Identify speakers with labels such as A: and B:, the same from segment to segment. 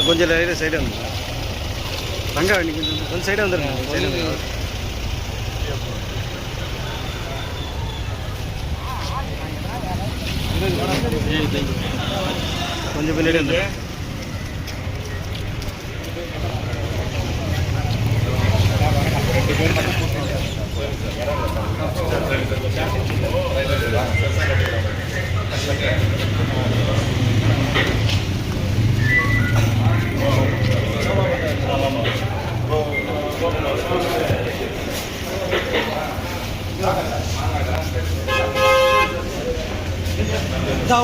A: கொஞ்சம் சைடு வந்து தங்க கொஞ்சம் சைடு வந்துருங்க. சைடு கொஞ்சம் பின்னாடி வந்து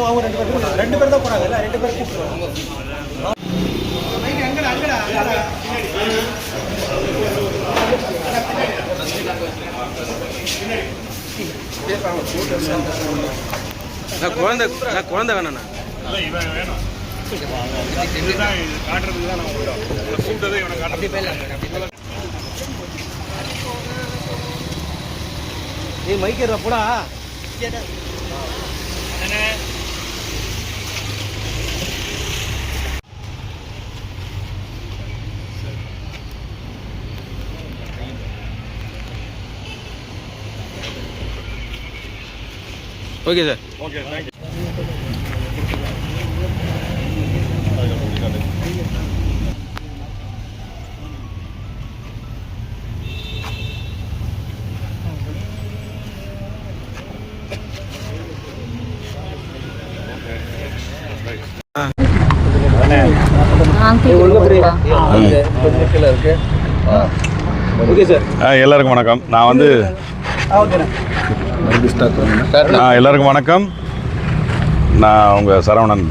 A: அவங்க ரெண்டு பேர் தான் போறாங்க. இல்ல ரெண்டு பேர் கூப்பிடுவாங்க. குழந்தை வேணா இவன் வேணும் காட்டுறதுக்கு தான் நான் கூப்பிட்டதே இவனை காட்டுறது. ஏய் மைக்கேறா போடா. Okay sir. Okay thank you.
B: எல்லாருக்கும் வணக்கம். நான் வந்து எல்லாருக்கும் வணக்கம். நான் உங்கள் சரவணன்.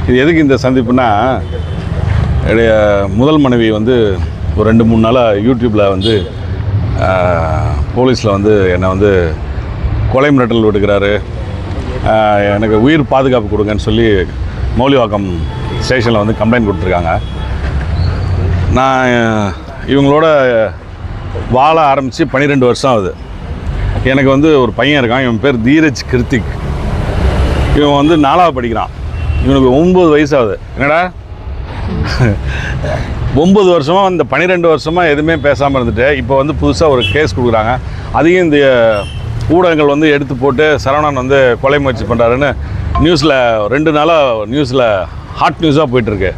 B: இது எதுக்கு இந்த சந்திப்புனா, என்னுடைய முதல் மனைவி வந்து ஒரு 2-3 நாளாக யூடியூப்பில் வந்து போலீஸில் வந்து என்னை வந்து கொலை மிரட்டல் விடுக்கிறாரு, எனக்கு உயிர் பாதுகாப்பு கொடுங்கன்னு சொல்லி மௌலிவாக்கம் ஸ்டேஷனில் வந்து கம்ப்ளைண்ட் கொடுத்துருக்காங்க. நான் இவங்களோட வாழ ஆரம்பித்து 12 வருஷம் ஆகுது. எனக்கு வந்து ஒரு பையன் இருக்கான். இவன் பேர் தீரஜ் கிருத்திக். இவன் வந்து 4வது படிக்கிறான். இவனுக்கு 9 வயசு ஆகுது. என்னடா 9 வருஷமாக இந்த 12 வருஷமாக எதுவுமே பேசாமல் இருந்துட்டு இப்போ வந்து புதுசாக ஒரு கேஸ் கொடுக்குறாங்க. அதையும் இந்த ஊடகங்கள் வந்து எடுத்து போட்டு சரவணன் வந்து கொலை முயற்சி பண்ணுறாருன்னு நியூஸில் 2 நாளாக நியூஸில் ஹாட் நியூஸாக போயிட்டுருக்கு.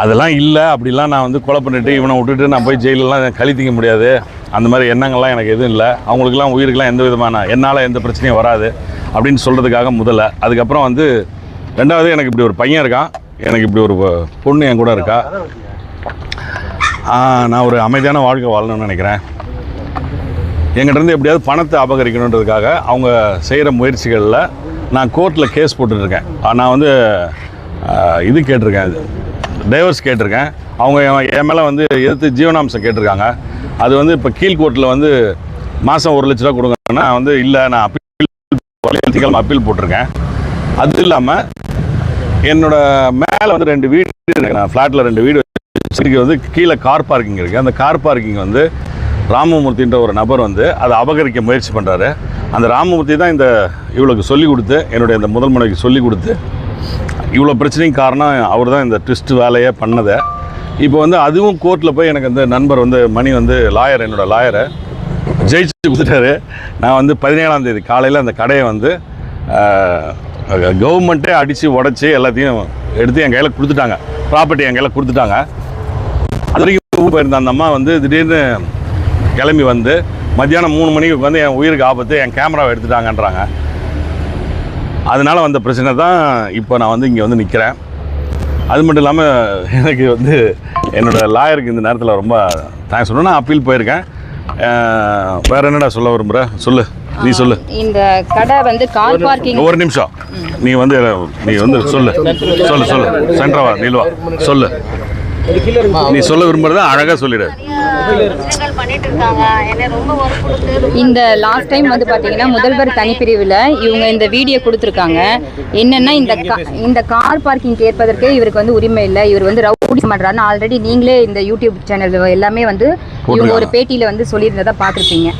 B: அதெல்லாம் இல்லை, அப்படிலாம் நான் வந்து கொலை பண்ணிவிட்டு இவனை விட்டுட்டு நான் போய் ஜெயிலெலாம் கழித்திக்க முடியாது. அந்த மாதிரி எண்ணங்கள்லாம் எனக்கு எதுவும் இல்லை. அவங்களுக்குலாம் உயிருக்கெலாம் எந்த விதமான என்னால் எந்த பிரச்சனையும் வராது அப்படின்னு சொல்கிறதுக்காக முதல்ல. அதுக்கப்புறம் வந்து 2வது, எனக்கு இப்படி ஒரு பையன் இருக்கான், எனக்கு இப்படி ஒரு பொண்ணு என் கூட இருக்கா. நான் ஒரு அமைதியான வாழ்க்கை வாழணும்னு நினைக்கிறேன். எங்கிட்டேருந்து எப்படியாவது பணத்தை அபகரிக்கணுன்றதுக்காக அவங்க செய்கிற முயற்சிகளில் நான் கோர்ட்டில் கேஸ் போட்டுட்ருக்கேன். நான் வந்து இது கேட்டிருக்கேன், டைவர்ஸ் கேட்டிருக்கேன். அவங்க என் மேலே வந்து எதிர்த்து ஜீவனாம்சம் கேட்டிருக்காங்க. அது வந்து இப்போ கீழ்கோர்ட்டில் வந்து மாதம் 1 லட்ச ரூபா கொடுங்கன்னா வந்து இல்லை, நான் அப்பீல் அப்பீல் போட்டிருக்கேன். அது இல்லாமல் என்னோடய மேலே வந்து 2 வீடு இருக்குது. நான் ஃப்ளாட்டில் 2 வீடு வச்சுருக்கு. வந்து கீழே கார் பார்க்கிங் இருக்குது. அந்த கார் பார்க்கிங் வந்து ராமமூர்த்தின்ற ஒரு நபர் வந்து அதை அபகரிக்க முயற்சி பண்ணுறாரு. அந்த ராமமூர்த்தி தான் இவளுக்கு சொல்லிக் கொடுத்து, என்னுடைய இந்த முதல் மனைவிக்கு சொல்லிக் கொடுத்து இவ்வளோ பிரச்சனைக்கு காரணம் அவர் தான் இந்த ட்விஸ்ட் வேலையை பண்ணதை. இப்போ வந்து அதுவும் கோர்ட்டில் போய் எனக்கு அந்த நண்பர் வந்து மணி வந்து லாயர், என்னோடய லாயரை ஜெயிச்சு கொடுத்துட்டாரு. நான் வந்து 17ஆம் தேதி காலையில் அந்த கடையை வந்து கவர்மெண்ட்டே அடித்து உடச்சி எல்லாத்தையும் எடுத்து என் கையில் கொடுத்துட்டாங்க. ப்ராப்பர்ட்டி என் கையில் கொடுத்துட்டாங்க. அது வரைக்கும் போயிருந்த அந்த அம்மா வந்து திடீர்னு கிளம்பி வந்து மத்தியானம் 3 மணிக்கு வந்து என் உயிருக்கு ஆபத்து, என் கேமராவை எடுத்துட்டாங்கன்றாங்க. அதனால் வந்த பிரச்சனை தான் இப்போ நான் வந்து இங்கே வந்து நிற்கிறேன். அது மட்டும் இல்லாமல் எனக்கு வந்து என்னோடய லாயருக்கு இந்த நேரத்தில் ரொம்ப தேங்க்ஸ் சொல்லணும். நான் அப்பீல் போயிருக்கேன். வேறு என்னடா சொல்ல விரும்புகிற? சொல்லு, நீ சொல்லு.
C: இந்த கடை வந்து கார் பார்க்கிங்.
B: ஒரு நிமிஷம், நீ வந்து சொல்லு சொல்லு சொல்லு சென்ட்ரவா நில்வா சொல்லு, நீ சொல்ல விரும்புறத அழகாக சொல்லிடு.
C: இந்த லாஸ்ட் டைம் வந்து பார்த்தீங்கன்னா முதல்வர் தனிப்பிரிவில் இவங்க இந்த வீடியோ கொடுத்துருக்காங்க. என்னென்னா இந்த கார் பார்க்கிங் கேட்பதற்கு இவருக்கு வந்து உரிமை இல்லை, இவர் வந்து ரவுடி பண்ணுறாருன்னு ஆல்ரெடி நீங்களே இந்த யூடியூப் சேனல் எல்லாமே வந்து இவங்க ஒரு பேட்டியில் வந்து சொல்லியிருந்ததை பார்த்துருப்பீங்க.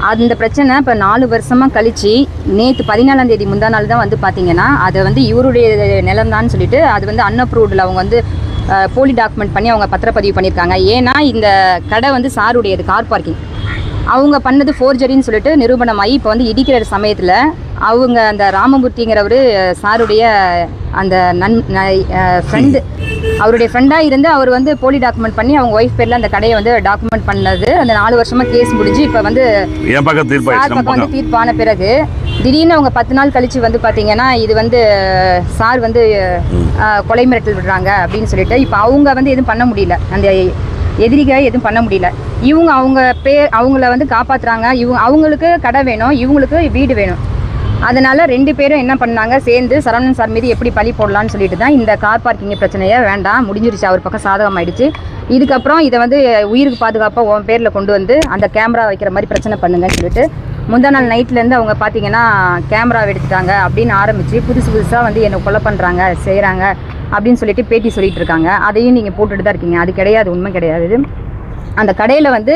C: அந்த பிரச்சனை இப்போ 4 வருஷமாக கழிச்சு நேற்று 14ஆம் தேதி முந்தா நாள் தான் வந்து பார்த்தீங்கன்னா அதை வந்து இவருடைய நிலம்தான்னு சொல்லிட்டு அது வந்து அன்அப்ரூவ்டில் அவங்க வந்து போலி டாக்குமெண்ட் பண்ணி அவங்க பத்திரப்பதிவு பண்ணியிருக்காங்க. ஏன்னா இந்த கடை வந்து சாருடையது, கார் பார்க்கிங். அவங்க பண்ணது ஃபோர்ஜரின்னு சொல்லிட்டு நிரூபணமாகி இப்போ வந்து இடிக்கிற சமயத்தில் அவங்க அந்த ராமமூர்த்திங்கிறவர் சாருடைய அந்த ஃப்ரெண்டு, அவருடைய ஃப்ரெண்டாக இருந்து அவர் வந்து போலி டாக்குமெண்ட் பண்ணி அவங்க ஒய்ஃப் பேரில் அந்த கடையை வந்து டாக்குமெண்ட் பண்ணது. அந்த 4 வருஷமாக கேஸ் முடிஞ்சு இப்போ வந்து பக்கம் வந்து தீர்ப்பான பிறகு திடீர்னு அவங்க 10 நாள் கழிச்சு வந்து பார்த்தீங்கன்னா இது வந்து சார் வந்து கொலை மிரட்டல் விடுறாங்க அப்படின்னு சொல்லிட்டு இப்போ அவங்க வந்து எதுவும் பண்ண முடியல, அந்த எதிரிகள் எதுவும் பண்ண முடியல. இவங்க அவங்கள வந்து காப்பாற்றுறாங்க. அவங்களுக்கு கடை வேணும், இவங்களுக்கு வீடு வேணும். அதனால் 2 பேரும் என்ன பண்ணாங்க, சேர்ந்து சரவணன் சார் மீது எப்படி பழி போடலான்னு சொல்லிட்டு தான் இந்த கார் பார்க்கிங் பிரச்சனையே வேண்டாம், முடிஞ்சிருச்சு, அவர் பக்கம் சாதகமாயிடுச்சு. இதுக்கப்புறம் இதை வந்து உயிருக்கு பாதுகாப்பாக உன் பேரில் கொண்டு வந்து அந்த கேமரா வைக்கிற மாதிரி பிரச்சனை பண்ணுங்கன்னு சொல்லிட்டு முந்தா நாள் நைட்லேருந்து அவங்க பார்த்தீங்கன்னா கேமரா எடுத்துட்டாங்க அப்படின்னு ஆரம்பித்து புதுசாக வந்து என்னை கொலை பண்ணுறாங்க செய்கிறாங்க அப்படின்னு சொல்லிட்டு பேட்டி சொல்லிட்டு இருக்காங்க. அதையும் நீங்கள் போட்டுட்டு தான் இருக்கீங்க. அது கிடையாது, உண்மை கிடையாது. அந்த கடையில் வந்து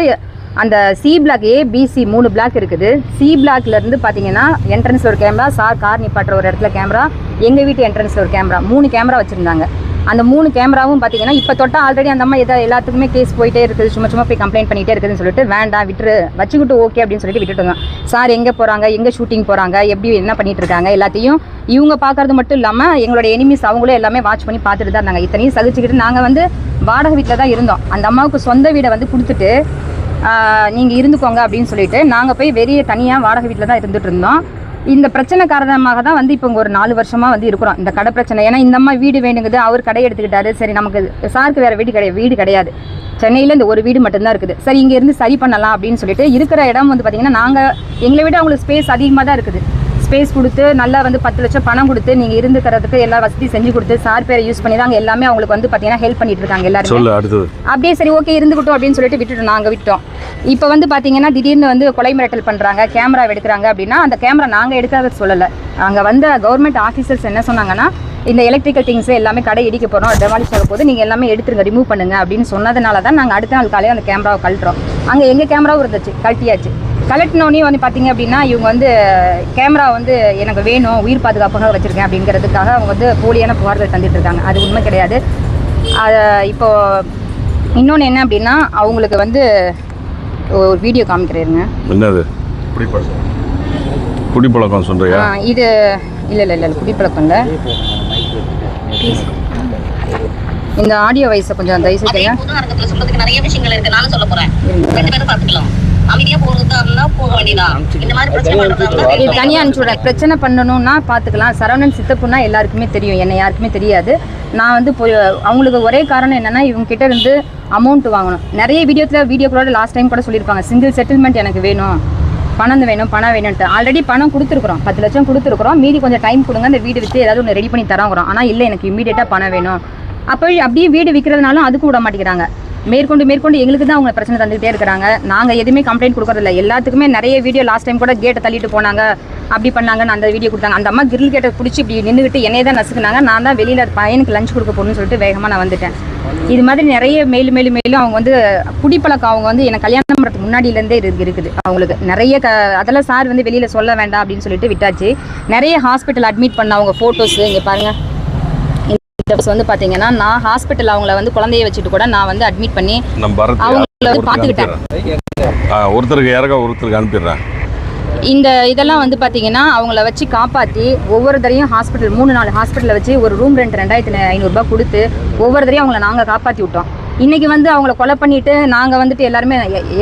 C: அந்த சி பிளாக் ABC 3 பிளாக் இருக்குது. சி பிளாக்லேருந்து பார்த்தீங்கன்னா என்ட்ரன்ஸில் ஒரு கேமரா, சார் கார் நிப்பாட்டுற ஒரு இடத்துல கேமரா, எங்கள் வீட்டு என்ட்ரன்ஸில் ஒரு கேமரா, 3 கேமரா வச்சுருந்தாங்க. அந்த 3 கேமராவும் பார்த்தீங்கன்னா இப்போ தொட்டால் ஆல்ரெடி அந்த அம்மா எல்லாத்துக்குமே கேஸ் போயிட்டே இருக்குது, சும்மா போய் கம்ப்ளைண்ட் பண்ணிகிட்டே இருக்குதுன்னு சொல்லிட்டு வேண்டாம் விட்டுரு, வச்சுக்கிட்டு ஓகே அப்படின்னு சொல்லிட்டு விட்டுட்டோங்க. சார் எங்கே போகிறாங்க, எங்கே ஷூட்டிங் போகிறாங்க, எப்படி என்ன பண்ணிகிட்டு இருக்காங்க எல்லாத்தையும் இவங்க பார்க்கறது மட்டும் இல்லாமல் எங்களோட எனிமீஸ் அவங்களும் எல்லாமே வாட்ச் பண்ணி பார்த்துட்டு தான் இருந்தாங்க. இத்தனையும் சகிச்சுக்கிட்டு நாங்கள் வந்து வாடகை வீட்டில் தான் இருந்தோம். அந்த அம்மாவுக்கு சொந்த வீடை வந்து கொடுத்துட்டு நீங்கள் இருந்துக்கோங்க அப்படின்னு சொல்லிட்டு நாங்கள் போய் வெளியே தனியாக வாடகை வீட்டில் தான் இருந்துகிட்டு இருந்தோம். இந்த பிரச்சனை காரணமாக தான் வந்து இப்போ ஒரு 4 வருஷமாக வந்து இருக்கிறோம் இந்த கடை பிரச்சனை. ஏன்னா இந்த அம்மா வீடு வேணுங்குது, அவர் கடை எடுத்துக்கிட்டாரு. சரி, நமக்கு சாருக்கு வேறு வீடு கிடையாது, சென்னையில் இந்த ஒரு வீடு மட்டும்தான் இருக்குது. சரி, இங்கேருந்து சரி பண்ணலாம் அப்படின்னு சொல்லிட்டு இருக்கிற இடம் வந்து பார்த்திங்கன்னா நாங்கள் எங்களை விட அவங்களுக்கு ஸ்பேஸ் அதிகமாக தான் இருக்குது. ஸ்பேஸ் கொடுத்து நல்லா வந்து 10 லட்சம் பணம் கொடுத்து நீங்கள் இருந்துக்கிறதுக்கு எல்லா வசதி செஞ்சு கொடுத்து சார் பேரை யூஸ் பண்ணி தான் அங்கே எல்லாமே அவங்களுக்கு வந்து பார்த்தீங்கன்னா ஹெல்ப் பண்ணிட்டு இருக்காங்க எல்லாரும். அப்படியே சரி ஓகே இருந்துக்கிட்டோம் அப்படின்னு சொல்லிட்டு விட்டுட்டோம், நாங்கள் விட்டோம். இப்போ வந்து பார்த்தீங்கன்னா திடீர்னு வந்து கொலை மிரட்டல் பண்ணுறாங்க, கேமரா எடுக்கிறாங்க அப்படின்னா அந்த கேமரா நாங்கள் எடுக்காத சொல்லலை. அங்கே வந்த கவர்மெண்ட் ஆஃபீஸர்ஸ் என்ன சொன்னாங்கன்னா, இந்த எலக்ட்ரிக்கல் திங்ஸ் எல்லாமே கடை இடிக்க போகிறோம், டெமாலிஷ் ஆக போது, நீங்கள் எல்லாமே எடுத்துருங்க, ரிமூவ் பண்ணுங்க அப்படின்னு சொன்னதுனால தான் நாங்கள் அடுத்த நாள் காலையில் அந்த கேமராவை கழட்டுறோம். அங்கே எங்கள் கேமராவும் இருந்துச்சு, கழட்டியாச்சு. கலெக்டினோடனே வந்து பார்த்தீங்க அப்படின்னா இவங்க வந்து கேமரா வந்து எனக்கு வேணும், உயிர் பாதுகாப்பாக வச்சுருக்கேன் அப்படிங்கிறதுக்காக அவங்க வந்து போலியான புகார்கள் தந்துட்டு இருக்காங்க. அது உண்மை கிடையாது. இப்போது இன்னொன்று என்ன அப்படின்னா அவங்களுக்கு வந்து ஒரு வீடியோ காமிக்கிறேருங்க.
B: என்னது குடிப்பழக்கம் சொல்றியா?
C: இது இல்லை குடிப்பழக்கம் இல்லை. இந்த ஆடியோ வாய்ஸை கொஞ்சம் தயவு செய்யுங்க.
D: சொல்றதுக்கு நிறைய விஷயங்கள் இருக்கு, நானும் சொல்ல போறேன். 2 பேரும் பார்த்துக்கலாம். அமைதியா போறதுன்னா போக வேண்டியதான். இந்த மாதிரி பிரச்சனை
C: தனியாக அனுப்பிச்சுடுறேன். பிரச்சனை பண்ணணும்னா பார்த்துக்கலாம். சரவணன் சித்தப்புன்னா எல்லாருக்குமே தெரியும், என்னை யாருக்குமே தெரியாது. நான் வந்து அவங்களுக்கு ஒரே காரணம் என்னென்னா இவங்க கிட்ட இருந்து அமௌண்ட் வாங்கணும். நிறைய வீடியோக்களோட லாஸ்ட் டைம் கூட சொல்லியிருப்பாங்க, சிங்கிள் செட்டில்மெண்ட் எனக்கு வேணும், பணம் வேணும்ட்டு. ஆல்ரெடி பணம் கொடுத்துருக்குறோம், 10 லட்சம் கொடுத்துருக்குறோம். மீதி கொஞ்சம் டைம் கொடுங்க, அந்த வீடு விற்று ஏதாவது ஒன்று ரெடி பண்ணி தரோங்கிறோம். ஆனால் இல்லை, எனக்கு இமீடியட்டாக பணம் வேணும். அப்படியே வீடு விற்கிறதுனாலும் அதுக்கு விட மாட்டேங்கிறாங்க. மேற்கொண்டு எங்களுக்கு தான் அவங்க பிரச்சனை தந்துகிட்டே இருக்கிறாங்க. நாங்கள் எதுவுமே கம்ப்ளைண்ட் கொடுக்கறதில்ல. எல்லாத்துக்குமே நிறைய வீடியோ லாஸ்ட் டைம் கூட கேட்டை தள்ளிட்டு போனாங்க, அப்படி பண்ணாங்கன்னு அந்த வீடியோ கொடுத்தாங்க. அந்த அம்மா கிரில் கேட்டை பிடிச்சி இப்படி நின்றுக்கிட்டு என்னையே தான் நசுக்குனாங்க. நான் தான் வெளியில் பையனுக்கு லஞ்ச் கொடுக்க போகணும்னு சொல்லிட்டு வேகமாக நான் வந்துட்டேன். இது மாதிரி நிறைய மேலும் அவங்க வந்து குடிப்பழக்கம் அவங்க வந்து எனக்கு கல்யாணம் பண்ணுறதுக்கு முன்னாடியிலேருந்தே இருக்குது அவங்களுக்கு நிறைய. அதெல்லாம் சார் வந்து வெளியில் சொல்ல வேண்டாம் அப்படின்னு சொல்லிட்டு விட்டாச்சு. நிறைய ஹாஸ்பிட்டல் அட்மிட் பண்ண அவங்க ஃபோட்டோஸு இங்கே பாருங்கள். வந்து பார்த்தீங்கன்னா நான் ஹாஸ்பிட்டல் அவங்கள வந்து குழந்தைய வச்சுட்டு கூட நான் வந்து அட்மிட் பண்ணி அவங்கள பார்த்துக்கிட்டேன். ஒருத்தருக்கு அனுப்பிடுறேன். இந்த இதெல்லாம் வந்து பார்த்தீங்கன்னா அவங்கள வச்சு காப்பாற்றி ஒவ்வொரு தரையும் ஹாஸ்பிட்டல் 3-4 ஹாஸ்பிட்டலில் வச்சு ஒரு ரூம் ரெண்ட் 2500 ரூபாய் கொடுத்து ஒவ்வொரு தரையும் அவங்கள நாங்கள் காப்பாற்றி விட்டோம். இன்றைக்கி வந்து அவங்கள கொலை பண்ணிவிட்டு நாங்கள் வந்துட்டு எல்லாருமே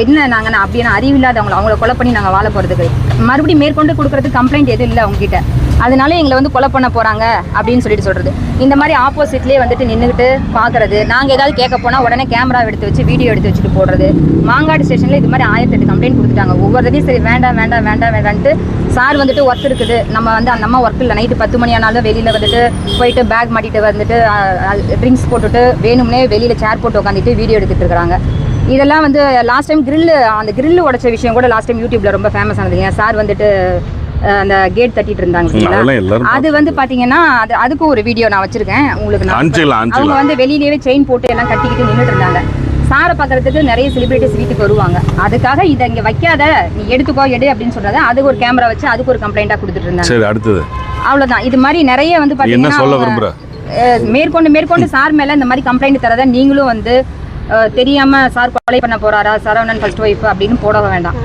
C: என்ன நாங்கள் அப்படின்னா அறிவில்லாதவங்கள அவங்கள கொலை பண்ணி நாங்கள் வாழ போகிறதுக்கு மறுபடியும் மேற்கொண்டு கொடுக்குறதுக்கு கம்ப்ளைண்ட் எதுவும் இல்லை அவங்ககிட்ட. அதனால எங்களை வந்து கொலை பண்ண போகிறாங்க அப்படின்னு சொல்லிட்டு சொல்கிறது. இந்த மாதிரி ஆப்போசிட்லேயே வந்துட்டு நின்றுக்கிட்டு பார்க்குறது. நாங்கள் ஏதாவது கேட்க போனால் உடனே கேமரா எடுத்து வச்சு வீடியோ எடுத்து வச்சுட்டு போடுறது. மாங்காடு ஸ்டேஷனில் இது மாதிரி 1008 கம்ப்ளைண்ட் கொடுத்துட்டாங்க. ஒவ்வொருத்தையும் சரி வேண்டான்ட்டு சார் வந்துட்டு ஒர்க் இருக்குது, நம்ம வந்து அந்த அம்மா ஒர்க் இல்லை, நைட்டு 10 மணி ஆனாலும் வெளியில் வந்துட்டு போயிட்டு பேக் மாட்டிட்டு வந்துட்டு ட்ரிங்க்ஸ் போட்டுட்டு வேணும்னே வெளியில் சேர் போட்டு உட்காந்துட்டு வீடியோ எடுத்துகிட்டு இருக்கிறாங்க. இதெல்லாம் வந்து லாஸ்ட் டைம் அந்த கிரில் உடைச்ச விஷயம் கூட லாஸ்ட் டைம் யூடியூப்பில் ரொம்ப ஃபேமஸ் ஆனதுங்க. சார் வந்துட்டு அந்த கேட் தட்டிட்டு இருந்தாங்க. அது வந்து பாத்தீங்கன்னா அதுக்கும் ஒரு வீடியோ நான் வச்சிருக்கேன் உங்களுக்கு. அவங்க வந்து வெளியிலேயே செயின் போட்டு எல்லாம் கட்டிக்கிட்டு நின்றுட்டு இருந்தாங்க. சாரை பார்க்கறதுக்கு நிறைய செலிபிரிட்டிஸ் வீட்டுக்கு வருவாங்க. அதுக்காக இதை இங்கே வைக்காத, நீ எடுத்துக்கோ எடு அப்படின்னு சொல்றாங்க. அதுக்கு ஒரு கேமரா வச்சு அதுக்கு ஒரு கம்ப்ளைண்ட்டாக கொடுத்துட்டு இருந்தாங்க.
B: சரி, அடுத்தது
C: அவ்வளோதான். இது மாதிரி நிறைய வந்து
B: என்ன சொல்ல
C: பார்த்தீங்கன்னா
B: விரும்புற?
C: மேற்கொண்டு சார் மேலே இந்த மாதிரி கம்ப்ளைண்ட் தரதை நீங்களும் வந்து தெரியாம சார் கொலை பண்ண போறாரா, சரவணன் ஃபர்ஸ்ட் ஒய்ஃப் அப்படின்னு போட வேண்டாம்.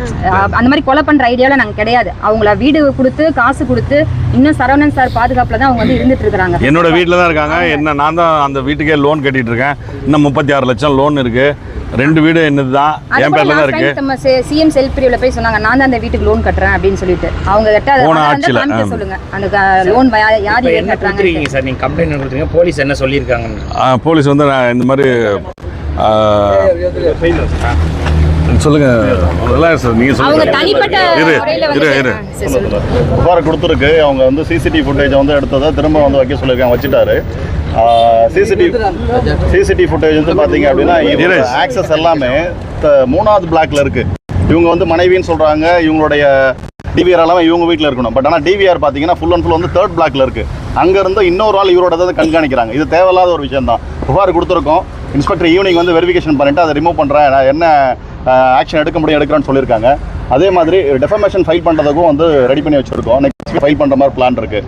C: அந்த மாதிரி கொலை பண்ற ஐடியாவில் நாங்கள் கிடையாது. அவங்கள வீடு கொடுத்து காசு கொடுத்து இன்னும் சரவணன் சார் பாதுகாப்புல தான் அவங்க வந்து இருந்துட்டு இருக்காங்க.
B: என்னோட வீட்டில் தான் இருக்காங்க. என்ன நான் தான் அந்த வீட்டுக்கே லோன் கட்டிட்டு இருக்கேன். இன்னும் 36 லட்சம் லோன் இருக்கு. 2 வீடு என்னது தான் என் பேர்ல தான் இருக்கு.
C: நம்ம சிஎம் செல்ஃப் பிரிவுல போய் சொன்னாங்க, நான் தான் அந்த வீட்டுக்கு லோன் கட்டுறேன் அப்படின்னு சொல்லிட்டு. அவங்க கிட்ட சொல்லுங்க அந்த லோன் யார் கட்டுறாங்க
E: சார். நீங்க கம்ப்ளைண்ட் கொடுத்தீங்க, போலீஸ் என்ன சொல்லியிருக்காங்க?
B: போலீஸ் வந்து இந்த மாதிரி சொல்லுங்க சார், நீங்க
F: புகார் கொடுத்துருக்கு. அவங்க வந்து சிசிடிவி ஃபுட்டேஜை வந்து எடுத்ததை திரும்ப வந்து வைக்க சொல்லியிருக்காங்க, வச்சுட்டாரு. சிசிடிவி ஃபுட்டேஜ் வந்து பார்த்தீங்க அப்படின்னா ஆக்சஸ் எல்லாமே 3வது பிளாக்ல இருக்கு. இவங்க வந்து மனைவின்னு சொல்றாங்க. இவங்களுடைய டிவிஆர் எல்லாமே இவங்க வீட்டில் இருக்கணும். பட் ஆனால் டிவிஆர் பார்த்தீங்கன்னா ஃபுல் அண்ட் ஃபுல் வந்து 3rd பிளாக்ல இருக்கு. அங்கேருந்து இன்னொரு ஆள் இவரோட தான் கண்காணிக்கிறாங்க. இது தேவையில்லாத ஒரு விஷயம் தான். புகார் கொடுத்துருக்கோம். இன்ஸ்பெக்டர் ஈவினிங் வந்து வெரிஃபிகேஷன் பண்ணிட்டு அதை ரிமூவ் பண்ணுறேன், நான் என்ன ஆக்ஷன் எடுக்க முடியும் எடுக்கிறேன்னு சொல்லியிருக்காங்க. அதே மாதிரி டெஃபமேஷன் ஃபைல் பண்ணுறதுக்கும் வந்து ரெடி பண்ணி வச்சுருக்கோம். நெக்ஸ்ட் ஃபைல் பண்ணுற மாதிரி பிளான் இருக்குது.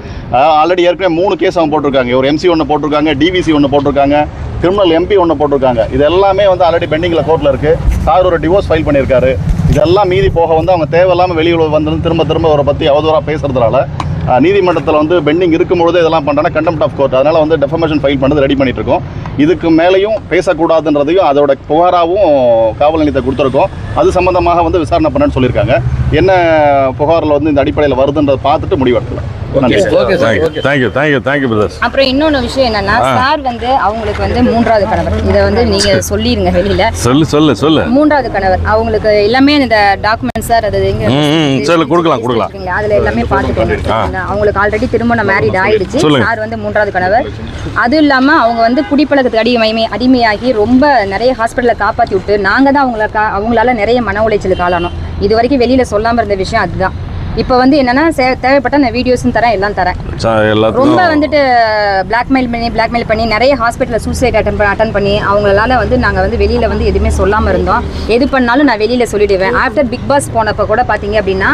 F: ஆல்ரெடி ஏற்கனவே 3 கேஸ் அவங்க போட்டிருக்காங்க. ஒரு MC ஒன்று போட்டிருக்காங்க, DVC ஒன்று போட்டிருக்காங்க, கிரிமினல் MP ஒன்று போட்டிருக்காங்க. இது எல்லாமே வந்து ஆல்ரெடி பெண்டிங்கில் கோர்ட்டில் இருக்குது. சார் ஒரு டிவோர்ஸ் ஃபைல் பண்ணியிருக்காரு. இதெல்லாம் மீதி போக வந்து அவங்க தேவையில்லாமல் வெளியில் வந்து திரும்ப அவரை பற்றி அவதூறாக பேசுறதுனால நீதிமன்றத்தில் வந்து பெண்டிங் இருக்கும்பொழுது இதெல்லாம் பண்ணுறோன்னா கண்டெம்ட் ஆஃப் கோர்ட். அதனால் வந்து டெஃபமேஷன் ஃபைல் பண்ணது ரெடி பண்ணிட்டு இருக்கோம். இதுக்கு மேலேயும் பேசக்கூடாதுன்றதையும் அதோட புகாராகவும் காவல் நிலையத்தை கொடுத்துருக்கோம். அது சம்பந்தமாக வந்து விசாரணை பண்ணணும்னு சொல்லியிருக்காங்க. என்ன புகாரில் வந்து இந்த அடிப்படையில் வருதுன்றதை பார்த்துட்டு முடிவெடுக்கலாம்.
C: அப்புறம் இன்னொன்று விஷயம் என்னன்னா, சார் வந்து அவங்களுக்கு வந்து 3வது கணவர். இதை வந்து நீங்க சொல்லிருங்க வெளியில.
B: சொல்லு
C: 3வது கணவர் அவங்களுக்கு எல்லாமே இந்த டாக்குமெண்ட் சார் அது
B: கொடுக்கலாம்.
C: அதுல எல்லாமே பார்த்துக்கோங்க. அவங்களுக்கு ஆல்ரெடி திருமணம் மேரிட் ஆயிடுச்சு. சார் வந்து 3வது கணவர். அது இல்லாம அவங்க வந்து குடிப்பழக்கத்துக்கு அடிமையாகி ரொம்ப நிறைய ஹாஸ்பிட்டலை காப்பாற்றி விட்டு நாங்க தான் அவங்களால நிறைய மன உளைச்சலுக்கு ஆளானோம். இது வரைக்கும் வெளியில சொல்லாம இருந்த விஷயம் அதுதான். இப்போ வந்து என்னன்னா தேவைப்பட்ட நான் வீடியோஸும் தரேன், எல்லாம் தரேன். ரொம்ப வந்துட்டு பிளாக்மெயில் பண்ணி நிறைய ஹாஸ்பிட்டலில் சூசைட் அட்டன் பண்ணி அவங்களால வந்து நாங்கள் வந்து வெளியில் வந்து எதுவுமே சொல்லாமல் இருந்தோம். எது பண்ணாலும் நான் வெளியில் சொல்லிடுவேன். ஆஃப்டர் பிக் பாஸ் போனப்போ கூட பார்த்தீங்க அப்படின்னா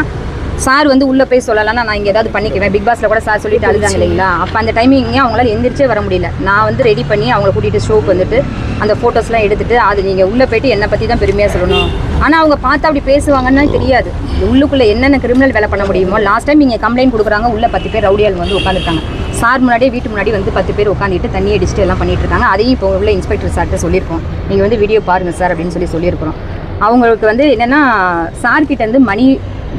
C: சார் வந்து உள்ளே போய் சொல்லலாம்னா நான் இங்கே ஏதாவது பண்ணிக்குவேன். பிக் பாஸில் கூட சார் சொல்லிட்டு அழுதாங்க இல்லைங்களா? அப்போ அந்த டைமிங்கே அவங்களால எந்திரிச்சே வர முடியல. நான் வந்து ரெடி பண்ணி அவங்கள கூட்டிகிட்டு ஷோக்கு வந்துட்டு அந்த ஃபோட்டோஸ்லாம் எடுத்துகிட்டு அது நீங்கள் உள்ளே போய்ட்டு என்னை பற்றி தான் பெருமையாக சொல்லணும். ஆனால் அவங்க பார்த்தா அப்படி பேசுவாங்கன்னு தெரியாது. உள்ளுக்குள்ளே என்னென்ன கிரிமினல் வேலை பண்ண முடியுமோ. லாஸ்ட் டைம் நீங்கள் கம்ப்ளைண்ட் கொடுக்குறாங்க, உள்ளே 10 பேர் ரவுடியால் வந்து உட்காந்துருக்காங்க. சார் முன்னாடியே வீட்டு முன்னாடி வந்து 10 பேர் உட்காந்துட்டு தண்ணி அடிச்சுட்டு எல்லாம் பண்ணிட்டு இருக்காங்க. அதையும் இப்போ உள்ள இன்ஸ்பெக்டர் சார்கிட்ட சொல்லியிருக்கோம். நீங்கள் வந்து வீடியோ பாருங்கள் சார் அப்படின்னு சொல்லியிருக்கிறோம். அவங்களுக்கு வந்து என்னென்னா சார்கிட்ட இருந்து மணி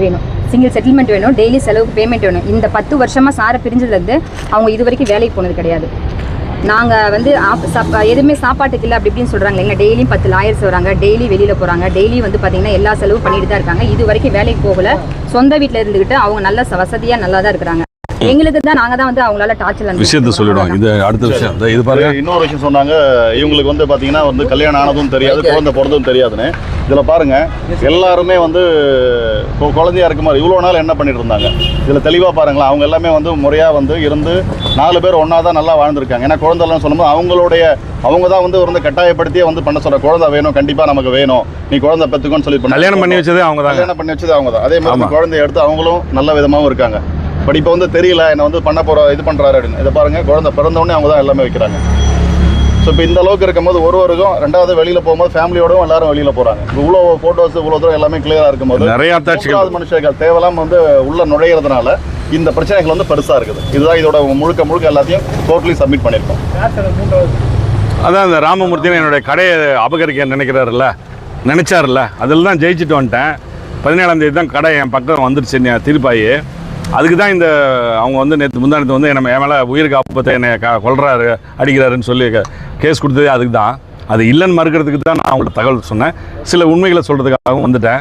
C: வேணும், சிங்கிள் செட்டில்மெண்ட் வேணும், டெய்லி செலவுக்கு பேமெண்ட் வேணும். இந்த 10 வருஷமாக சாரை பிரிஞ்சதுலேருந்து அவங்க இது வரைக்கும் வேலைக்கு போனது கிடையாது. நாங்கள் வந்து எதுவுமே சாப்பாட்டுக்கு இல்லை அப்படி இப்படின்னு சொல்கிறாங்க. எங்கள் டெய்லியும் 10 லாயர்ஸ் வராங்க, டெய்லி வெளியில் போகிறாங்க, டெய்லி வந்து பார்த்திங்கன்னா எல்லா செலவும் பண்ணிட்டு தான் இருக்காங்க. இது வரைக்கும் வேலைக்கு போகலை. சொந்த வீட்டில் இருந்துக்கிட்டு அவங்க நல்ல வசதியாக நல்லா தான் இருக்கிறாங்க. எங்களுக்கு தான் நாங்கள் தான் வந்து அவங்களால டார்ச்சர்
B: விஷயத்தை சொல்லிடுவோம். இது அடுத்த விஷயம். இது பாருங்க,
F: இன்னொரு விஷயம் சொன்னாங்க. இவங்களுக்கு வந்து பார்த்தீங்கன்னா வந்து கல்யாணம் ஆனதும் தெரியாது, குழந்தை பிறந்ததும் தெரியாதுன்னு. இதில் பாருங்க, எல்லாருமே வந்து குழந்தையா இருக்க மாதிரி இவ்வளோ நாள் என்ன பண்ணிட்டு இருந்தாங்க. இதில் தெளிவாக பாருங்களேன். அவங்க எல்லாமே வந்து முறையாக வந்து இருந்து 4 பேர் ஒன்றா தான் நல்லா வாழ்ந்துருக்காங்க. ஏன்னா குழந்தைலாம் சொல்லும்போது அவங்க தான் வந்து கட்டாயப்படுத்தியே வந்து பண்ண சொல்ற. குழந்தை வேணும், கண்டிப்பாக நமக்கு வேணும், நீ குழந்தை பெற்றுக்கோன்னு சொல்லி
B: கல்யாணம் பண்ணி வச்சதே அவங்க தான்.
F: கல்யாணம் பண்ணி வச்சது அவங்க தான். அதே மாதிரி குழந்தைய எடுத்து அவங்களும் நல்ல விதமாகவும் இருக்காங்க. பட் இப்போ வந்து தெரியல என்ன வந்து பண்ண இது பண்ணுறாரு அப்படின்னு. இதை பாருங்கள், குழந்தை பிறந்தவொடனே அவங்க தான் எல்லாமே வைக்கிறாங்க. ஸோ இப்போ இந்த அளவுக்கு இருக்கும்போது ஒருவருக்கும் 2வது வெளியில் போகும்போது ஃபேமிலியோடவும் எல்லாரும் வெளியில் போகிறாங்க. இவ்வளோ ஃபோட்டோஸ் இவ்வளோ தூரம் எல்லாமே கிளியராக இருக்கும்போது
B: நிறைய
F: மனுஷர்கள் தேவையில்லாம வந்து உள்ள நுழையிறதுனால இந்த பிரச்சனைகள் வந்து பெருசாக இருக்குது. இதுதான் இதோட முழுக்க எல்லாத்தையும் டோட்டலி சப்மிட் பண்ணியிருக்கோம்.
B: அதான் இந்த ராமமூர்த்தின்னு என்னுடைய கடையை அபகரிக்க நினைச்சார்ல, அதில் தான் ஜெயிச்சுட்டு வந்துட்டேன். 17ஆம் தேதி தான் கடை என் பக்கம் வந்துருச்சு திருப்பாயி. அதுக்கு தான் இந்த அவங்க வந்து முந்தானத்து வந்து என் மேலே உயிருக்கு ஆபத்தை என்னை கொல்றாரு அடிக்கிறாருன்னு சொல்லி கேஸ் கொடுத்ததே அதுக்கு தான். அது இல்லைன்னு மறுக்கிறதுக்கு தான் நான் அவங்கள்ட்ட தகவல் சொன்னேன். சில உண்மைகளை சொல்கிறதுக்காகவும் வந்துட்டேன்.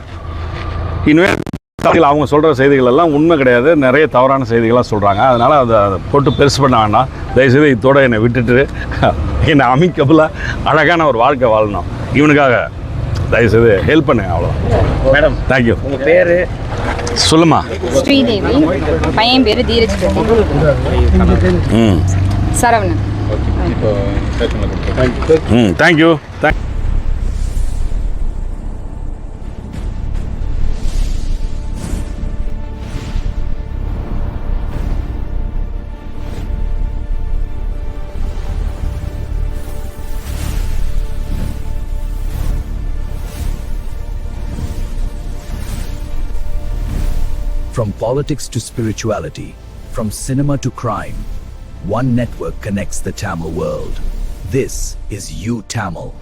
B: இனிமேல் அவங்க சொல்கிற செய்திகள் எல்லாம் உண்மை கிடையாது, நிறைய தவறான செய்திகள்லாம் சொல்கிறாங்க. அதனால் அதை போட்டு பெருசு பண்ண வேண்டாம். தயவுசெய்து இதோட என்னை விட்டுட்டு என்னை அமிக்கபுளாக அழகான ஒரு வாழ்க்கை வாழணும். இவனுக்காக தயவுசெய்து ஹெல்ப் பண்ணுங்க. அவ்வளோதான்
E: மேடம்.
B: தேங்க்யூ.
E: உங்கள் பேர்
B: சொல்லுமா?
C: ஸ்ரீதேவி. பையன் பேர் Dheeraj. Saravanan.
B: Thank you.
G: From politics to spirituality, from cinema to crime, one network connects the Tamil world. This is U Tamil.